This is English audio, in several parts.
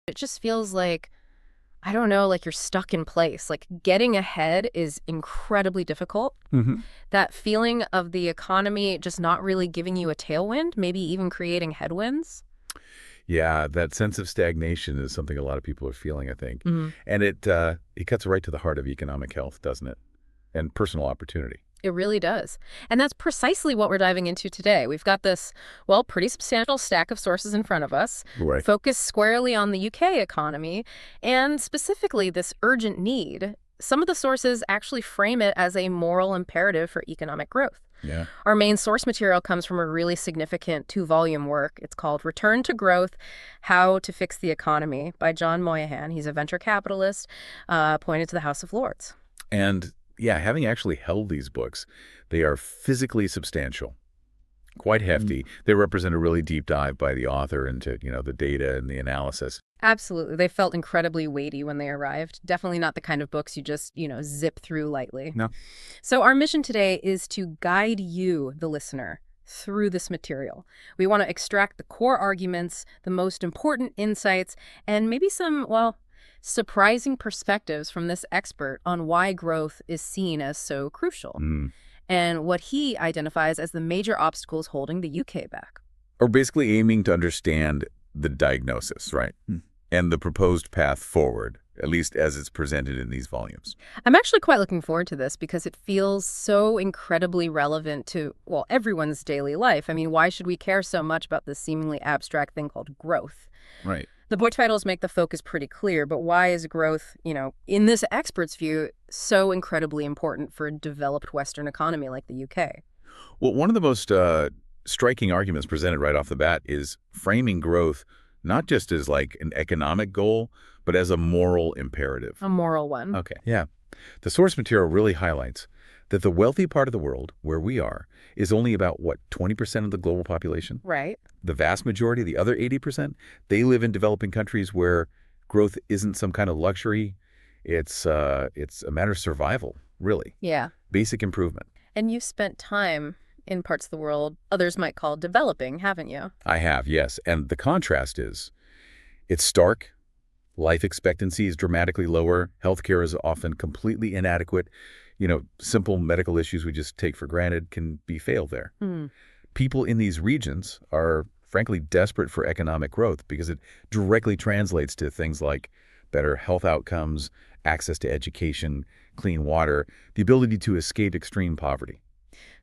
It just feels like, I don't know, like you're stuck in place. Like getting ahead is incredibly difficult. Hmm. That feeling of the economy just not really giving you a tailwind, maybe even creating headwinds. Yeah, that sense of stagnation is something a lot of people are feeling, I think. Mhm. And it cuts right to the heart of economic health, doesn't it? And personal opportunity. It really does. And that's precisely what we're diving into today. We've got this, well, pretty substantial stack of sources in front of us, Right. focused squarely on the UK economy, and specifically this urgent need. Some of the sources actually frame it as a moral imperative for economic growth. Yeah. Our main source material comes from a really significant two-volume work. It's called Return to Growth, How to Fix the Economy by Jon Moynihan. He's a venture capitalist appointed to the House of Lords. And yeah, having actually held these books, they are physically substantial, quite hefty. They represent a really deep dive by the author into, the data and the analysis. Absolutely. They felt incredibly weighty when they arrived. Definitely not the kind of books you just, zip through lightly. No. So our mission today is to guide you, the listener, through this material. We want to extract the core arguments, the most important insights, and maybe some, well, surprising perspectives from this expert on why growth is seen as so crucial Mm. and what he identifies as the major obstacles holding the UK back. Or basically aiming to understand the diagnosis, right? And the proposed path forward, at least as it's presented in these volumes. I'm actually quite looking forward to this because it feels so incredibly relevant to, well, everyone's daily life. I mean, why should we care so much about this seemingly abstract thing called growth? Right. The book titles make the focus pretty clear, but why is growth, in this expert's view, so incredibly important for a developed Western economy like the UK? Well, one of the most striking arguments presented right off the bat is framing growth not just as like an economic goal, but as a moral imperative. A moral one. Okay. Yeah. The source material really highlights that the wealthy part of the world, where we are, is only about, 20% of the global population? Right. The vast majority, the other 80%, they live in developing countries where growth isn't some kind of luxury. It's a matter of survival, really. Yeah. Basic improvement. And you've spent time in parts of the world others might call developing, haven't you? I have, yes. And the contrast is, it's stark. Life expectancy is dramatically lower. Healthcare is often completely inadequate. Simple medical issues we just take for granted can be fatal there. Hmm. People in these regions are, frankly, desperate for economic growth because it directly translates to things like better health outcomes, access to education, clean water, the ability to escape extreme poverty.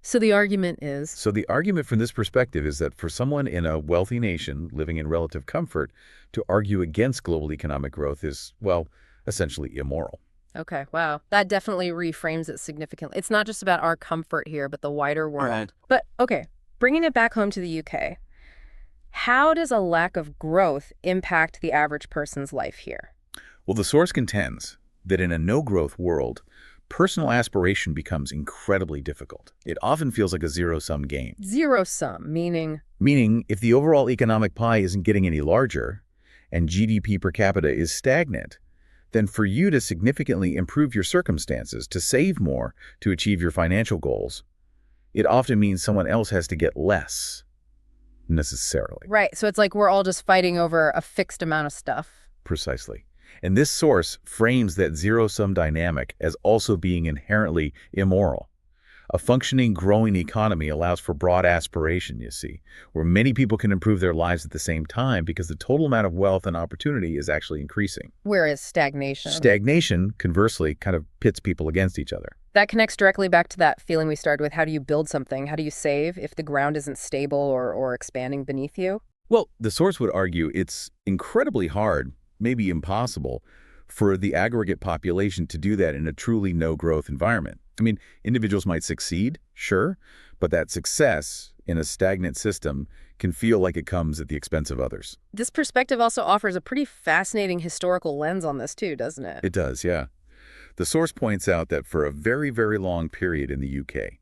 So the argument is, So the argument from this perspective is that for someone in a wealthy nation living in relative comfort, to argue against global economic growth is, well, essentially immoral. okay, wow, that definitely reframes it significantly. It's not just about our comfort here, but the wider world. Right. But, okay, bringing it back home to the UK, how does a lack of growth impact the average person's life here? Well, the source contends that in a no-growth world, personal aspiration becomes incredibly difficult. It often feels like a zero-sum game. Zero sum, meaning, Meaning, if the overall economic pie isn't getting any larger and GDP per capita is stagnant, then for you to significantly improve your circumstances, to save more, to achieve your financial goals, it often means someone else has to get less, necessarily. right, so it's like we're all just fighting over a fixed amount of stuff. Precisely. And this source frames that zero-sum dynamic as also being inherently immoral. A functioning, growing economy allows for broad aspiration, you see, where many people can improve their lives at the same time because the total amount of wealth and opportunity is actually increasing. Whereas stagnation. Stagnation, conversely, kind of pits people against each other. That connects directly back to that feeling we started with. How do you build something? How do you save if the ground isn't stable or expanding beneath you? Well, the source would argue it's incredibly hard, maybe impossible, for the aggregate population to do that in a truly no-growth environment. I mean, individuals might succeed, sure, but that success in a stagnant system can feel like it comes at the expense of others. This perspective also offers a pretty fascinating historical lens on this too, doesn't it? It does, yeah. The source points out that for a very, very long period in the UK,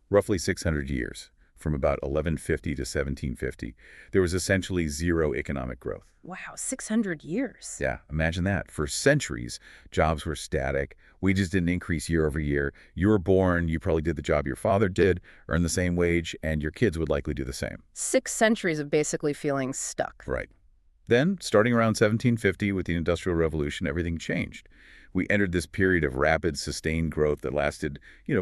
roughly 600 years, from about 1150 to 1750, there was essentially zero economic growth. Wow, 600 years. Yeah, imagine that. For centuries, jobs were static. Wages didn't increase year over year. You were born, you probably did the job your father did, earned the same wage, and your kids would likely do the same. 6 centuries of basically feeling stuck. Right. Then, starting around 1750 with the Industrial Revolution, everything changed. We entered this period of rapid, sustained growth that lasted,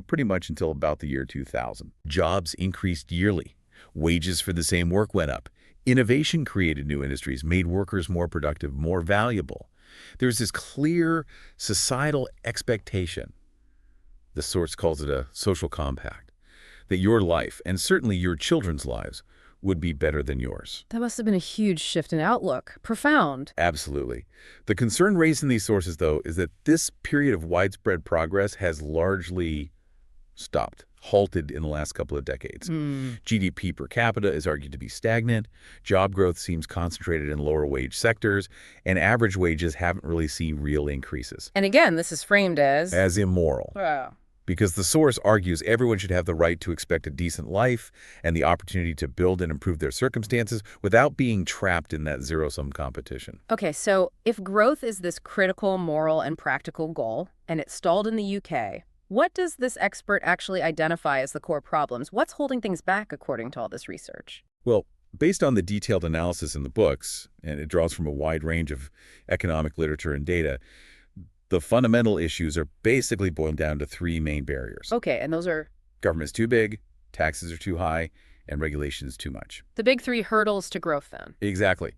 pretty much until about the year 2000. Jobs increased yearly. Wages for the same work went up. Innovation created new industries, made workers more productive, more valuable. There's this clear societal expectation. The source calls it a social compact, that your life, and certainly your children's lives, would be better than yours. That must have been a huge shift in outlook. Profound. Absolutely. The concern raised in these sources, though, is that this period of widespread progress has largely stopped, halted in the last couple of decades. GDP per capita is argued to be stagnant, job growth seems concentrated in lower wage sectors, and average wages haven't really seen real increases. And again, this is framed as Immoral. Wow. Because the source argues everyone should have the right to expect a decent life and the opportunity to build and improve their circumstances without being trapped in that zero-sum competition. Okay, so if growth is this critical moral and practical goal, and it stalled in the UK, what does this expert actually identify as the core problems? What's holding things back according to all this research? Well, based on the detailed analysis in the books, and it draws from a wide range of economic literature and data, the fundamental issues are basically boiled down to three main barriers. Okay, and those are? Government's too big, taxes are too high, and regulation is too much. The big three hurdles to growth, then. Exactly.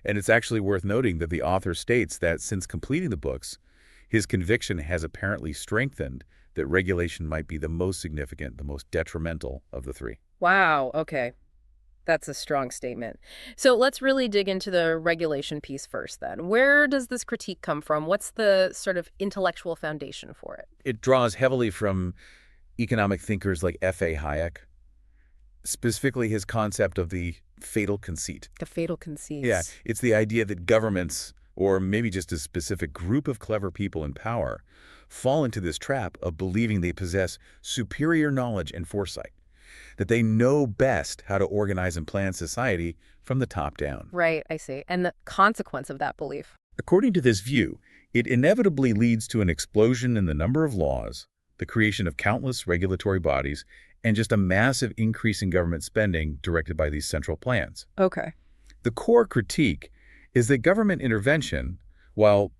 And it's actually worth noting that the author states that since completing the books, his conviction has apparently strengthened that regulation might be the most significant, the most detrimental of the three. Wow, okay. That's a strong statement. So let's really dig into the regulation piece first, then. Where does this critique come from? What's the sort of intellectual foundation for it? It draws heavily from economic thinkers like F.A. Hayek, specifically his concept of the fatal conceit. The fatal conceit. Yeah, it's the idea that governments, or maybe just a specific group of clever people in power, fall into this trap of believing they possess superior knowledge and foresight, that they know best how to organize and plan society from the top down. Right, I see. And the consequence of that belief? According to this view, it inevitably leads to an explosion in the number of laws, the creation of countless regulatory bodies, and just a massive increase in government spending directed by these central plans. Okay. The core critique is that government intervention, while,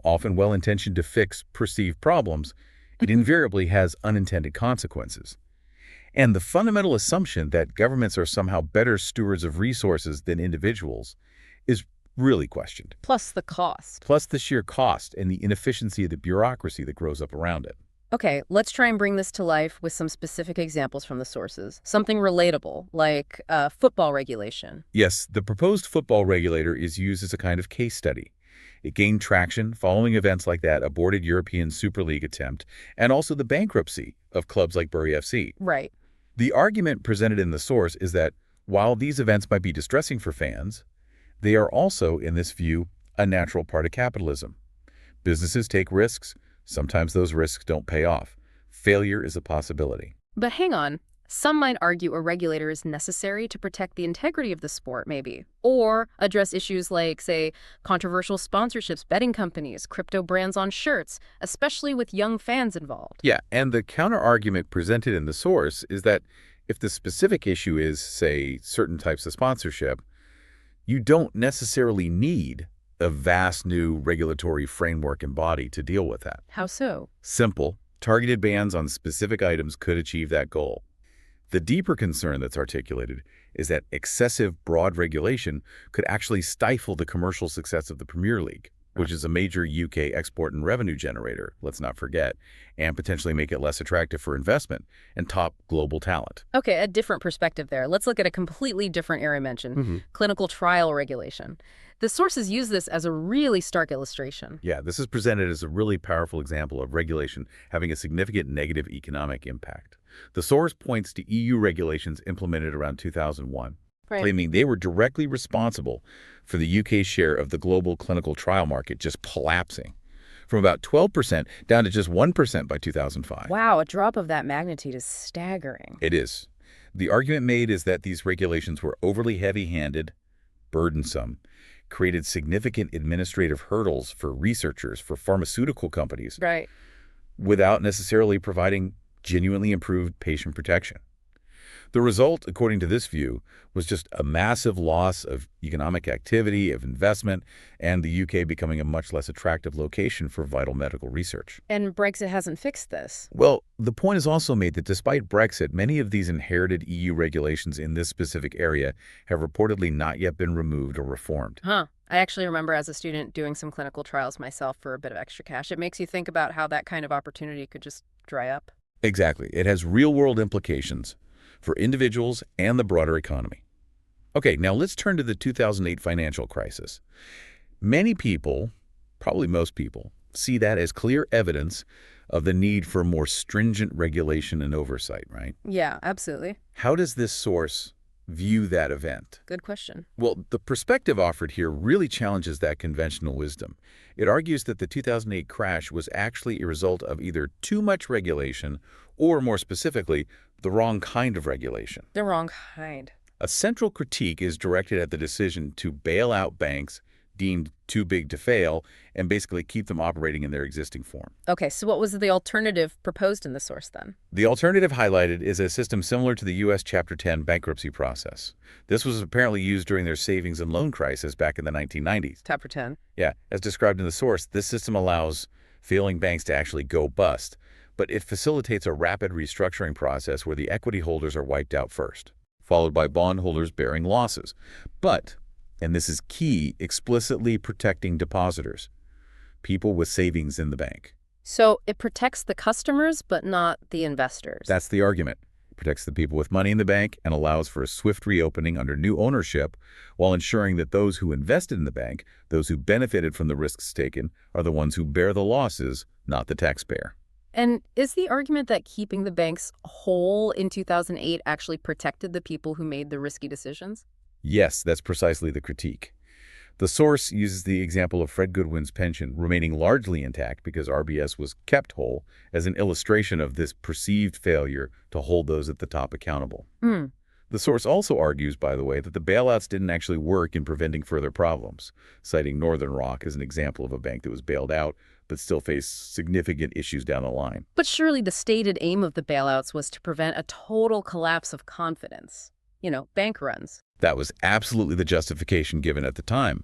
often well-intentioned to fix perceived problems, it invariably has unintended consequences. And the fundamental assumption that governments are somehow better stewards of resources than individuals is really questioned. Plus the cost. Plus the sheer cost and the inefficiency of the bureaucracy that grows up around it. Okay, let's try and bring this to life with some specific examples from the sources. Something relatable, like football regulation. Yes, the proposed football regulator is used as a kind of case study. It gained traction following events like that aborted European Super League attempt and also the bankruptcy of clubs like Bury FC. Right. The argument presented in the source is that while these events might be distressing for fans, they are also, in this view, a natural part of capitalism. Businesses take risks. Sometimes those risks don't pay off. Failure is a possibility. But hang on. Some might argue a regulator is necessary to protect the integrity of the sport, maybe, or address issues like, say, controversial sponsorships, betting companies, crypto brands on shirts, especially with young fans involved. Yeah, and the counter-argument presented in the source is that if the specific issue is, say, certain types of sponsorship, you don't necessarily need a vast new regulatory framework and body to deal with that. How so? Simple, targeted bans on specific items could achieve that goal. The deeper concern that's articulated is that excessive broad regulation could actually stifle the commercial success of the Premier League, which is a major UK export and revenue generator, let's not forget, and potentially make it less attractive for investment and top global talent. Okay, a different perspective there. Let's look at a completely different area mentioned, clinical trial regulation. The sources use this as a really stark illustration. Yeah, this is presented as a really powerful example of regulation having a significant negative economic impact. The source points to EU regulations implemented around 2001, claiming they were directly responsible for the UK's share of the global clinical trial market just collapsing from about 12% down to just 1% by 2005. Wow, a drop of that magnitude is staggering. It is. The argument made is that these regulations were overly heavy-handed, burdensome, created significant administrative hurdles for researchers, for pharmaceutical companies, Right. without necessarily providing genuinely improved patient protection. The result, according to this view, was just a massive loss of economic activity, of investment, and the UK becoming a much less attractive location for vital medical research. And Brexit hasn't fixed this. Well, the point is also made that despite Brexit, many of these inherited EU regulations in this specific area have reportedly not yet been removed or reformed. Huh. I actually remember as a student doing some clinical trials myself for a bit of extra cash. It makes you think about how that kind of opportunity could just dry up. Exactly. It has real-world implications for individuals and the broader economy. Okay, now let's turn to the 2008 financial crisis. Many people, probably most people, see that as clear evidence of the need for more stringent regulation and oversight, right? Yeah, absolutely. How does this source view that event? Good question. Well, the perspective offered here really challenges that conventional wisdom. It argues that the 2008 crash was actually a result of either too much regulation or, more specifically, the wrong kind of regulation. The wrong kind. A central critique is directed at the decision to bail out banks deemed too big to fail and basically keep them operating in their existing form. Okay, so what was the alternative proposed in the source then? The alternative highlighted is a system similar to the U.S. Chapter 10 bankruptcy process. This was apparently used during their savings and loan crisis back in the 1990s. Chapter 10. Yeah, as described in the source, this system allows failing banks to actually go bust, but it facilitates a rapid restructuring process where the equity holders are wiped out first, followed by bondholders bearing losses. But, and this is key, explicitly protecting depositors, people with savings in the bank. So it protects the customers, but not the investors. That's the argument. It protects the people with money in the bank and allows for a swift reopening under new ownership while ensuring that those who invested in the bank, those who benefited from the risks taken, are the ones who bear the losses, not the taxpayer. And is the argument that keeping the banks whole in 2008 actually protected the people who made the risky decisions? Yes, that's precisely the critique. The source uses the example of Fred Goodwin's pension remaining largely intact because RBS was kept whole as an illustration of this perceived failure to hold those at the top accountable. The source also argues, by the way, that the bailouts didn't actually work in preventing further problems, citing Northern Rock as an example of a bank that was bailed out but still faced significant issues down the line. But surely the stated aim of the bailouts was to prevent a total collapse of confidence. Bank runs. That was absolutely the justification given at the time.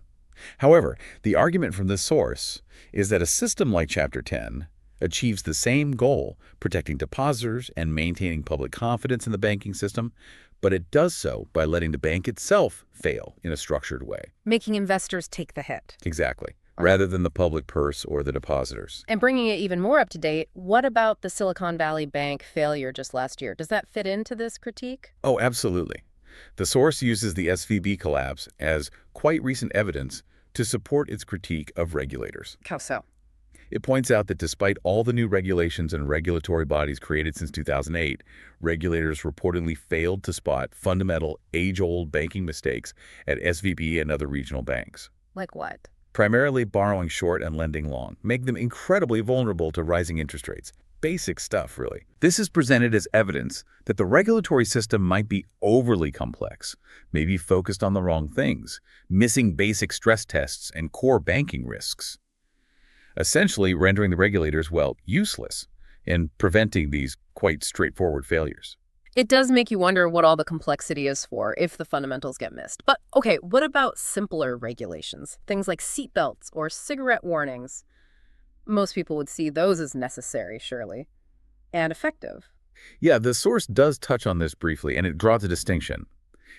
However, the argument from this source is that a system like Chapter 10 achieves the same goal, protecting depositors and maintaining public confidence in the banking system, but it does so by letting the bank itself fail in a structured way. Making investors take the hit. Exactly, rather than the public purse or the depositors. And bringing it even more up to date, what about the Silicon Valley Bank failure just last year? Does that fit into this critique? Oh, absolutely. The source uses the SVB collapse as quite recent evidence to support its critique of regulators. How so? It points out that despite all the new regulations and regulatory bodies created since 2008, regulators reportedly failed to spot fundamental, age-old banking mistakes at SVB and other regional banks. Like what? Primarily borrowing short and lending long, make them incredibly vulnerable to rising interest rates. Basic stuff, really. This is presented as evidence that the regulatory system might be overly complex, maybe focused on the wrong things, missing basic stress tests and core banking risks, essentially rendering the regulators, well, useless in preventing these quite straightforward failures. It does make you wonder what all the complexity is for if the fundamentals get missed. But okay, what about simpler regulations? Things like seatbelts or cigarette warnings. Most people would see those as necessary, surely, and effective. Yeah, the source does touch on this briefly, and it draws a distinction.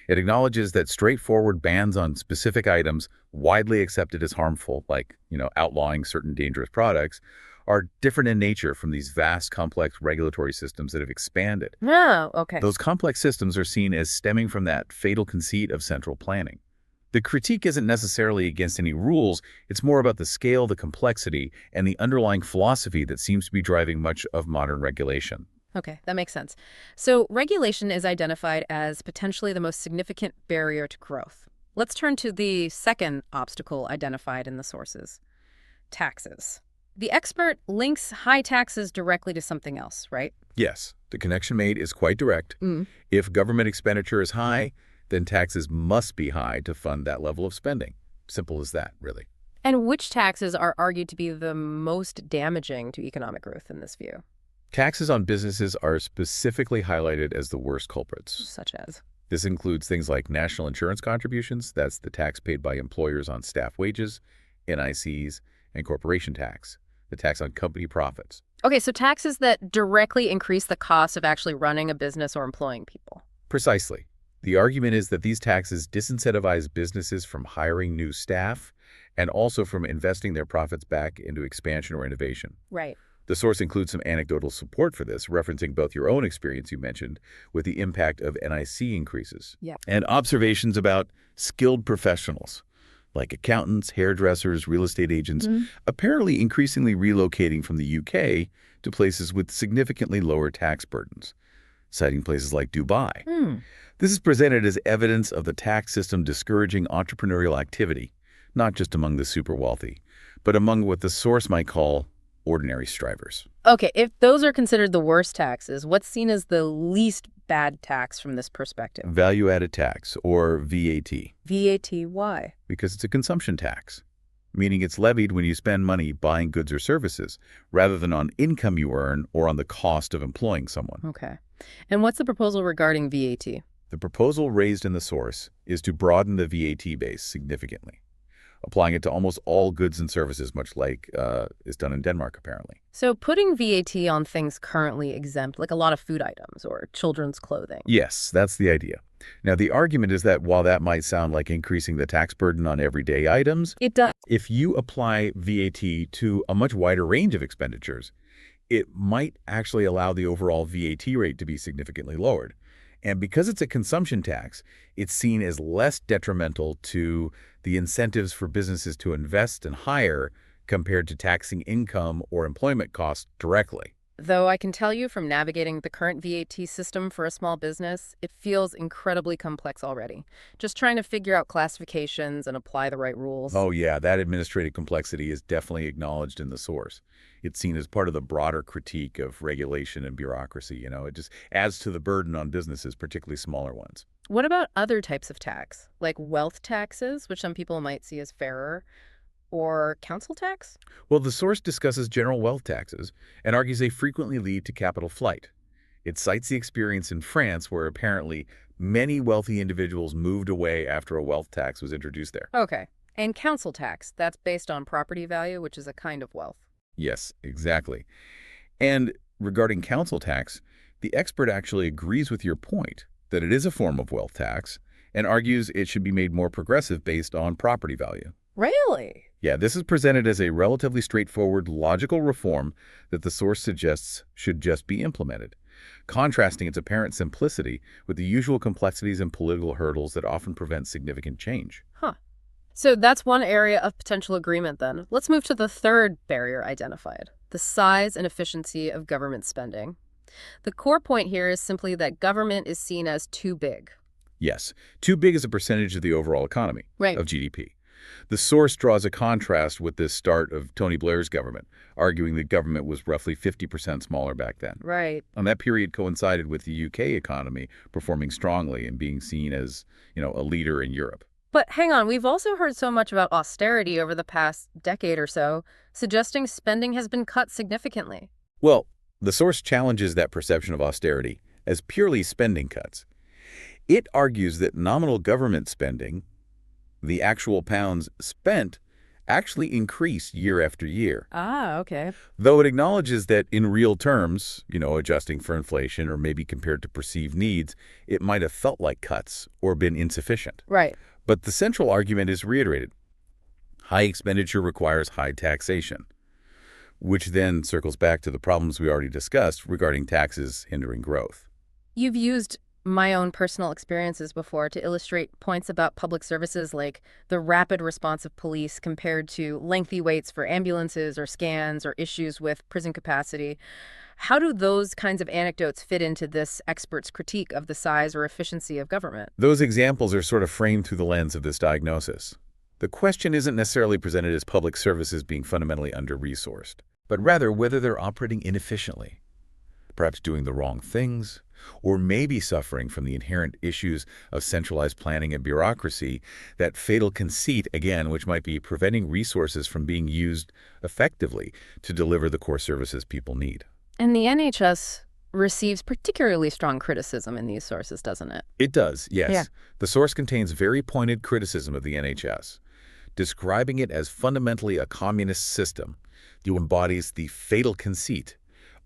It acknowledges that straightforward bans on specific items widely accepted as harmful, like, outlawing certain dangerous products, are different in nature from these vast, complex regulatory systems that have expanded. Oh, okay. Those complex systems are seen as stemming from that fatal conceit of central planning. The critique isn't necessarily against any rules, it's more about the scale, the complexity, and the underlying philosophy that seems to be driving much of modern regulation. Okay, that makes sense. So regulation is identified as potentially the most significant barrier to growth. Let's turn to the second obstacle identified in the sources: taxes. The expert links high taxes directly to something else, right? Yes, the connection made is quite direct. If government expenditure is high, then taxes must be high to fund that level of spending. Simple as that, really. And which taxes are argued to be the most damaging to economic growth in this view? Taxes on businesses are specifically highlighted as the worst culprits. Such as? This includes things like national insurance contributions, that's the tax paid by employers on staff wages, NICs, and corporation tax, the tax on company profits. Okay, so taxes that directly increase the cost of actually running a business or employing people. Precisely. The argument is that these taxes disincentivize businesses from hiring new staff and also from investing their profits back into expansion or innovation. Right. The source includes some anecdotal support for this, referencing both your own experience you mentioned with the impact of NIC increases and observations about skilled professionals like accountants, hairdressers, real estate agents, apparently increasingly relocating from the UK to places with significantly lower tax burdens, citing places like Dubai. This is presented as evidence of the tax system discouraging entrepreneurial activity, not just among the super wealthy, but among what the source might call ordinary strivers. Okay, if those are considered the worst taxes, what's seen as the least bad tax from this perspective? Value-added tax, or VAT. VAT, why? Because it's a consumption tax, meaning it's levied when you spend money buying goods or services, rather than on income you earn or on the cost of employing someone. Okay. And what's the proposal regarding VAT? The proposal raised in the source is to broaden the VAT base significantly, applying it to almost all goods and services, much like is done in Denmark, apparently. So putting VAT on things currently exempt, like a lot of food items or children's clothing. Yes, that's the idea. Now, the argument is that while that might sound like increasing the tax burden on everyday items, It does. if you apply VAT to a much wider range of expenditures, it might actually allow the overall VAT rate to be significantly lowered. And because it's a consumption tax, it's seen as less detrimental to the incentives for businesses to invest and hire compared to taxing income or employment costs directly. Though I can tell you from navigating the current VAT system for a small business, it feels incredibly complex already. Just trying to figure out classifications and apply the right rules. Oh yeah, that administrative complexity is definitely acknowledged in the source. It's seen as part of the broader critique of regulation and bureaucracy. It just adds to the burden on businesses, particularly smaller ones. What about other types of tax, like wealth taxes, which some people might see as fairer, or council tax? Well, the source discusses general wealth taxes and argues they frequently lead to capital flight. It cites the experience in France where apparently many wealthy individuals moved away after a wealth tax was introduced there. Okay. And council tax, that's based on property value, which is a kind of wealth. Yes, exactly. And regarding council tax, the expert actually agrees with your point that it is a form of wealth tax and argues it should be made more progressive based on property value. Really? Yeah, this is presented as a relatively straightforward, logical reform that the source suggests should just be implemented, contrasting its apparent simplicity with the usual complexities and political hurdles that often prevent significant change. So that's one area of potential agreement then. Let's move to the third barrier identified, the size and efficiency of government spending. The core point here is simply that government is seen as too big. Yes, too big as a percentage of the overall economy, of GDP. The source draws a contrast with the start of Tony Blair's government, arguing that government was roughly 50% smaller back then. Right. And that period coincided with the UK economy performing strongly and being seen as, a leader in Europe. But hang on, we've also heard so much about austerity over the past decade or so, suggesting spending has been cut significantly. Well, the source challenges that perception of austerity as purely spending cuts. It argues that nominal government spending, the actual pounds spent, actually increased year after year. Okay. Though it acknowledges that in real terms, adjusting for inflation or maybe compared to perceived needs, it might have felt like cuts or been insufficient. Right. But the central argument is reiterated. High expenditure requires high taxation, which then circles back to the problems we already discussed regarding taxes hindering growth. You've used my own personal experiences before to illustrate points about public services like the rapid response of police compared to lengthy waits for ambulances or scans or issues with prison capacity. How do those kinds of anecdotes fit into this expert's critique of the size or efficiency of government? Those examples are sort of framed through the lens of this diagnosis. The question isn't necessarily presented as public services being fundamentally under-resourced, but rather whether they're operating inefficiently, perhaps doing the wrong things, or maybe suffering from the inherent issues of centralized planning and bureaucracy, that fatal conceit, again, which might be preventing resources from being used effectively to deliver the core services people need. And the NHS receives particularly strong criticism in these sources, doesn't it? It does, yes. Yeah. The source contains very pointed criticism of the NHS, describing it as fundamentally a communist system that embodies the fatal conceit,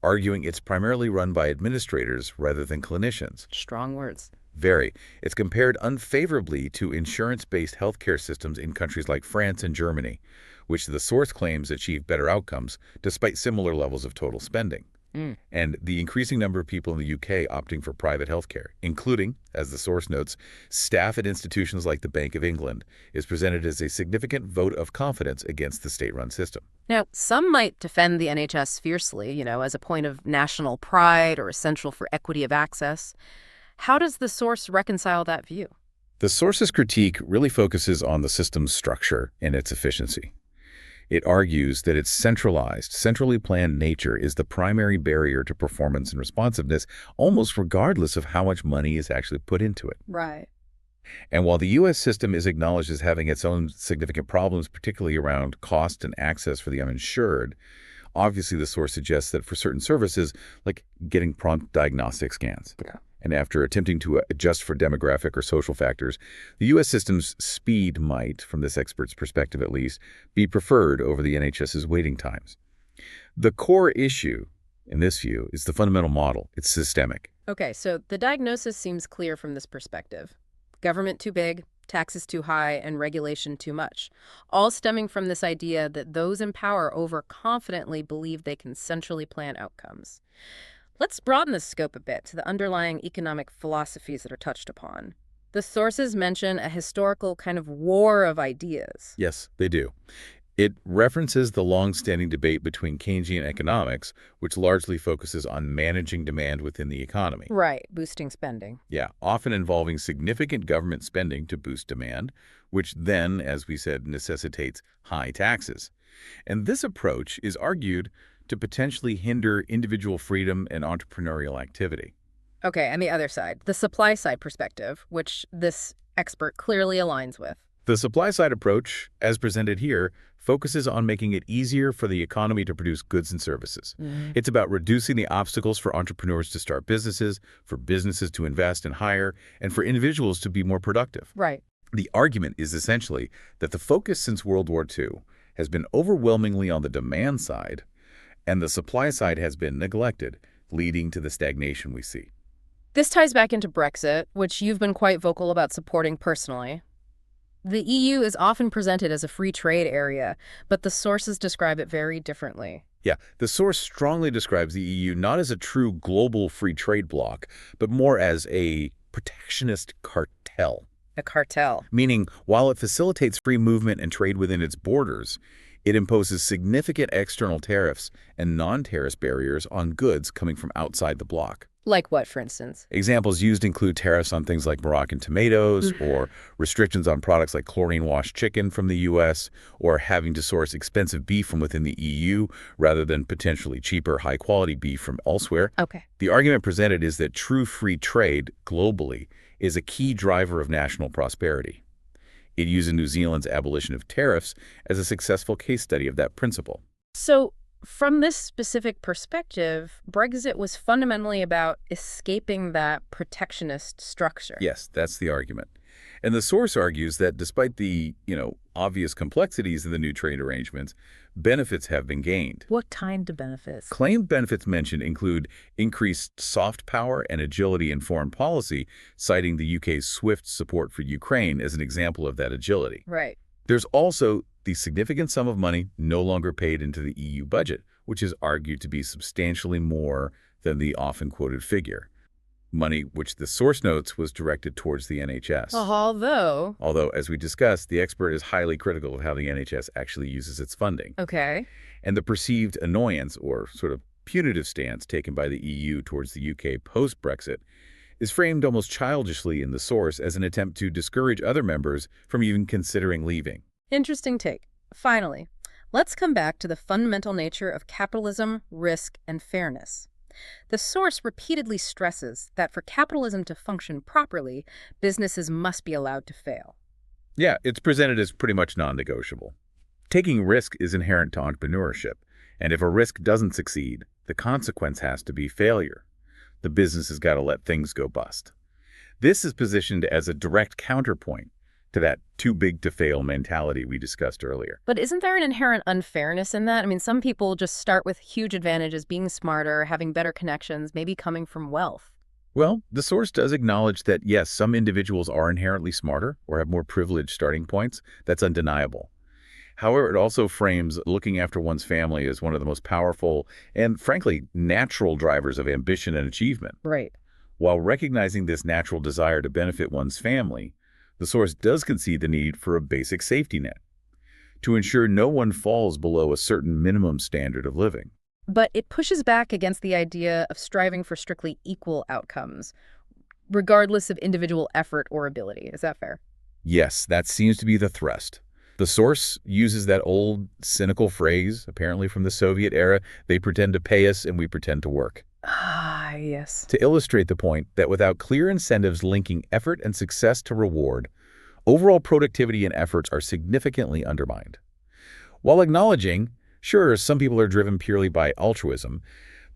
arguing it's primarily run by administrators rather than clinicians. Strong words. Very. It's compared unfavorably to insurance-based healthcare systems in countries like France and Germany, which the source claims achieve better outcomes despite similar levels of total spending. And the increasing number of people in the UK opting for private healthcare, including, as the source notes, staff at institutions like the Bank of England, is presented as a significant vote of confidence against the state-run system. Now, some might defend the NHS fiercely, as a point of national pride or essential for equity of access. How does the source reconcile that view? The source's critique really focuses on the system's structure and its efficiency. It argues that its centralized, centrally planned nature is the primary barrier to performance and responsiveness, almost regardless of how much money is actually put into it. Right. And while the U.S. system is acknowledged as having its own significant problems, particularly around cost and access for the uninsured, obviously the source suggests that for certain services, like getting prompt diagnostic scans, and after attempting to adjust for demographic or social factors, the U.S. system's speed might, from this expert's perspective at least, be preferred over the NHS's waiting times. The core issue, in this view, is the fundamental model. It's systemic. Okay, so the diagnosis seems clear from this perspective. Government too big, taxes too high, and regulation too much, all stemming from this idea that those in power overconfidently believe they can centrally plan outcomes. Let's broaden the scope a bit to the underlying economic philosophies that are touched upon. The sources mention a historical kind of war of ideas. Yes, they do. It references the long-standing debate between Keynesian economics, which largely focuses on managing demand within the economy. Right, boosting spending. Yeah, often involving significant government spending to boost demand, which then, as we said, necessitates high taxes. And this approach is argued to potentially hinder individual freedom and entrepreneurial activity. Okay, and the other side, the supply side perspective, which this expert clearly aligns with. The supply side approach, as presented here, focuses on making it easier for the economy to produce goods and services. It's about reducing the obstacles for entrepreneurs to start businesses, for businesses to invest and hire, and for individuals to be more productive. Right. The argument is essentially that the focus since World War II has been overwhelmingly on the demand side, and the supply side has been neglected, leading to the stagnation we see. This ties back into Brexit, which you've been quite vocal about supporting personally. The EU is often presented as a free trade area, but the sources describe it very differently. Yeah, the source strongly describes the EU not as a true global free trade bloc, but more as a protectionist cartel. A cartel. Meaning, while it facilitates free movement and trade within its borders, it imposes significant external tariffs and non-tariff barriers on goods coming from outside the bloc. Like what, for instance? Examples used include tariffs on things like Moroccan tomatoes, or restrictions on products like chlorine-washed chicken from the U.S., or having to source expensive beef from within the EU rather than potentially cheaper, high-quality beef from elsewhere. Okay. The argument presented is that true free trade, globally, is a key driver of national prosperity. It uses New Zealand's abolition of tariffs as a successful case study of that principle. So, from this specific perspective, Brexit was fundamentally about escaping that protectionist structure. Yes, that's the argument. And the source argues that despite the, obvious complexities of the new trade arrangements, benefits have been gained. What kind of benefits? Claimed benefits mentioned include increased soft power and agility in foreign policy, citing the UK's swift support for Ukraine as an example of that agility. Right. There's also the significant sum of money no longer paid into the EU budget, which is argued to be substantially more than the often quoted figure. Money which the source notes was directed towards the NHS. Although, as we discussed, the expert is highly critical of how the NHS actually uses its funding. Okay. And the perceived annoyance or sort of punitive stance taken by the EU towards the UK post-Brexit is framed almost childishly in the source as an attempt to discourage other members from even considering leaving. Interesting take. Finally, let's come back to the fundamental nature of capitalism, risk, and fairness. The source repeatedly stresses that for capitalism to function properly, businesses must be allowed to fail. Yeah, it's presented as pretty much non-negotiable. Taking risk is inherent to entrepreneurship, and if a risk doesn't succeed, The consequence has to be failure. The business has got to let things go bust. This is positioned as a direct counterpoint to that too big to fail mentality we discussed earlier. But isn't there an inherent unfairness in that? I mean, some people just start with huge advantages, being smarter, having better connections, maybe coming from wealth. Well, the source does acknowledge that, yes, some individuals are inherently smarter or have more privileged starting points. That's undeniable. However, it also frames looking after one's family as one of the most powerful and, frankly, natural drivers of ambition and achievement. Right. While recognizing this natural desire to benefit one's family, the source does concede the need for a basic safety net to ensure no one falls below a certain minimum standard of living. But it pushes back against the idea of striving for strictly equal outcomes, regardless of individual effort or ability. Is that fair? Yes, that seems to be the thrust. The source uses that old, cynical phrase, apparently from the Soviet era, they pretend to pay us and we pretend to work, Ah, yes. to illustrate the point that without clear incentives linking effort and success to reward, overall productivity and efforts are significantly undermined. While acknowledging, sure, some people are driven purely by altruism,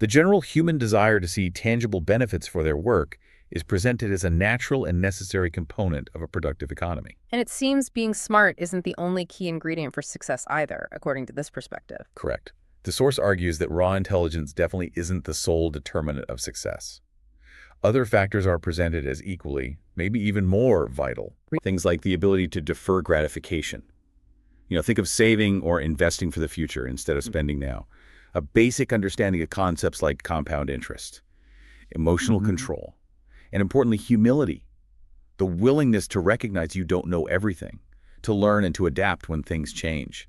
the general human desire to see tangible benefits for their work is presented as a natural and necessary component of a productive economy. And it seems being smart isn't the only key ingredient for success either, according to this perspective. Correct. The source argues that raw intelligence definitely isn't the sole determinant of success. Other factors are presented as equally, maybe even more vital. Things like the ability to defer gratification. Think of saving or investing for the future instead of spending now. A basic understanding of concepts like compound interest, emotional control, and importantly, humility. The willingness to recognize you don't know everything, to learn and to adapt when things change.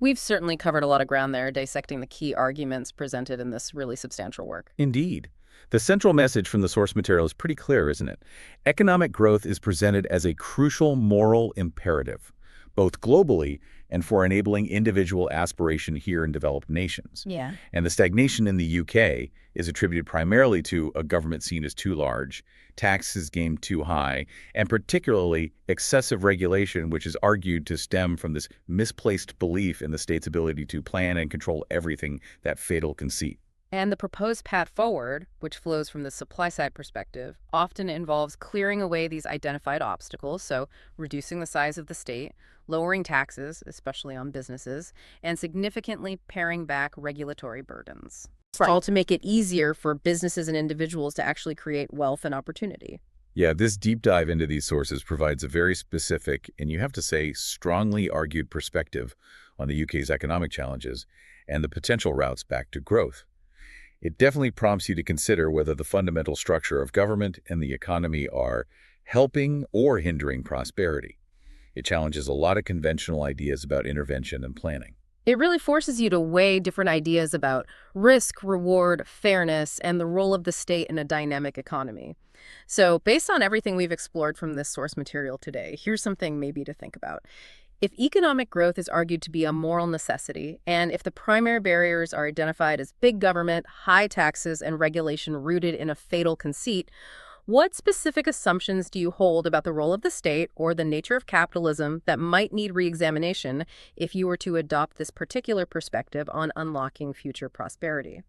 We've certainly covered a lot of ground there, dissecting the key arguments presented in this really substantial work. Indeed. The central message from the source material is pretty clear, isn't it? Economic growth is presented as a crucial moral imperative, both globally and for enabling individual aspiration here in developed nations. Yeah. And the stagnation in the UK is attributed primarily to a government seen as too large, taxes game too high, and particularly excessive regulation, which is argued to stem from this misplaced belief in the state's ability to plan and control everything, that fatal conceit. And the proposed path forward, which flows from the supply side perspective, often involves clearing away these identified obstacles, so reducing the size of the state, lowering taxes, especially on businesses, and significantly paring back regulatory burdens. Right. All to make it easier for businesses and individuals to actually create wealth and opportunity. Yeah, this deep dive into these sources provides a very specific, and you have to say, strongly argued perspective on the UK's economic challenges and the potential routes back to growth. It definitely prompts you to consider whether the fundamental structure of government and the economy are helping or hindering prosperity. It challenges a lot of conventional ideas about intervention and planning. It really forces you to weigh different ideas about risk, reward, fairness, and the role of the state in a dynamic economy. So, based on everything we've explored from this source material today, here's something maybe to think about. If economic growth is argued to be a moral necessity, and if the primary barriers are identified as big government, high taxes, and regulation rooted in a fatal conceit, what specific assumptions do you hold about the role of the state or the nature of capitalism that might need re-examination if you were to adopt this particular perspective on unlocking future prosperity?